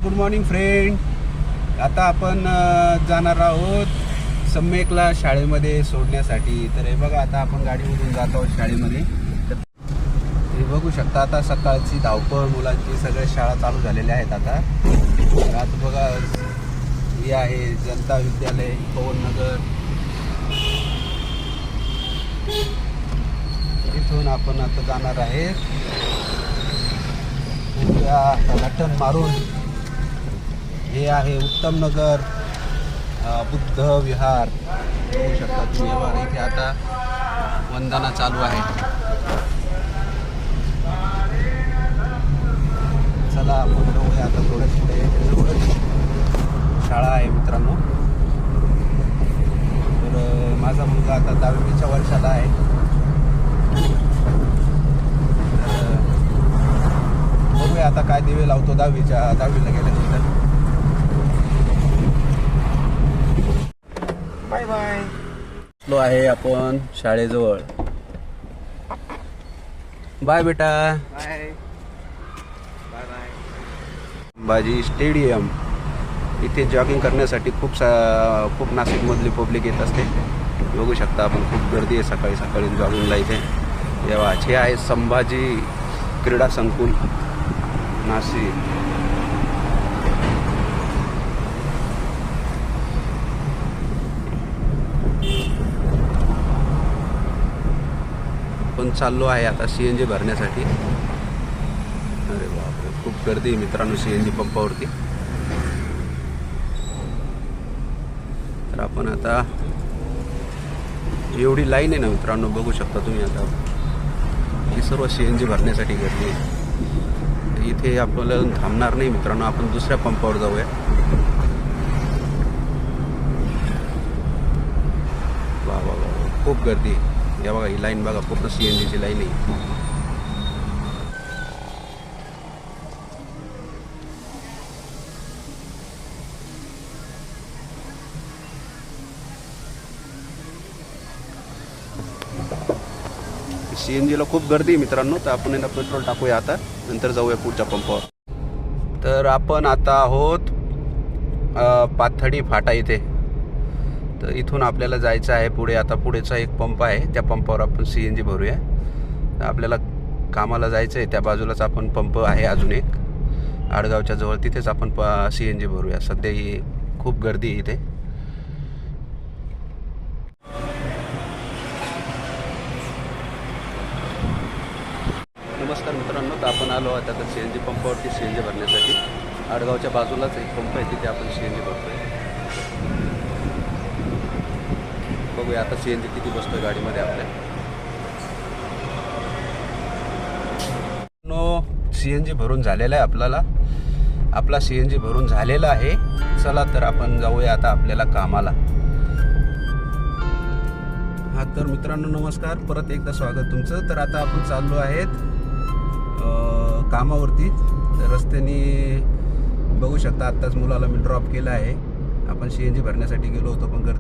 Good morning friend. आता आपण जाणार आहोत सम्यकला शाळेमध्ये सोडण्यासाठी. तर हे बघा, आता आपण गाडीमधून जात आहोत शाळेमध्ये. हे बघू शकता, आता सकाळची धावपळ, मुलांची सगळ्या शाळा चालू झालेल्या आहेत. आता तर आता बघा, हे आहे जनता विद्यालय पवननगर. इथून आपण आता जाणार आहे लटन मारून. हे आहे उत्तम नगर बुद्ध विहार. बघू शकता तुम्ही. बघा, इथे आता वंदना चालू आहे. चला आपण जाऊया आता. थोडं शाळा आहे मित्रांनो. तर माझा मुलगा आता 10वीच्या वर्षाला आहे. बघूया आता काय दिवे लावतो 10वीला गेल्यानंतर. Bye bye. लो आहे आपण शाळेजवळ. बाय बेटा. Bye bye bye. बाजी स्टेडियम. इथे जॉगिंग करण्यासाठी खूप नाशिकमधली पब्लिक येत असते. बघू शकता आपण, खूप गर्दी आहे सकाळी सकाळी जॉगिंगला इथे. तेव्हा हे आहे संभाजी क्रीडा संकुल नाशिक. पण चाललो आहे आता CNG भरण्यासाठी. अरे बापरे, खूप गर्दी आहे मित्रांनो CNG पंपावरती. तर आपण आता, एवढी लाईन आहे ना मित्रांनो, बघू शकता तुम्ही. आता ही सर्व CNG भरण्यासाठी गर्दी आहे. इथे आपल्याला थांबणार नाही मित्रांनो, आपण दुसऱ्या पंपावर जाऊया. वा वा वा, खूप गर्दी आहे. या बघा, ही लाईन बघा, पूर्ण CNGची लाईन आहे. CNGला खूप गर्दी आहे मित्रांनो. तर आपण यांना पेट्रोल टाकूया आता, नंतर जाऊया पुढच्या पंपावर. तर आपण आता आहोत पाथडी फाटा इथे. तर इथून आपल्याला जायचं आहे पुढे. आता पुढेचा एक पंप आहे, त्या पंपावर आपण CNG भरूया. तर आपल्याला कामाला जायचं आहे, त्या बाजूलाच आपण पंप आहे अजून एक आडगावच्या जवळ, तिथेच आपण CNG भरूया. सध्या ही खूप गर्दी आहे इथे. नमस्कार मित्रांनो. तर आपण आलो आता तर CNG पंपावरती CNG भरण्यासाठी. आडगावच्या बाजूलाच एक पंप आहे, तिथे आपण CNG भरतोय. बघूया आता CNG किती बसतोय गाडीमध्ये आपल्या. CNG भरून झालेला आहे आपला CNG भरून झालेला आहे. चला तर आपण जाऊया आता आपल्याला कामाला. हा तर मित्रांनो नमस्कार, परत एकदा स्वागत तुमचं. तर आता आपण चाललो आहेत कामावरती. तर रस्त्याने बघू शकता, आत्ताच मुलाला मी ड्रॉप केला आहे. आपण CNG भरण्यासाठी गेलो होतो, पण गर्दी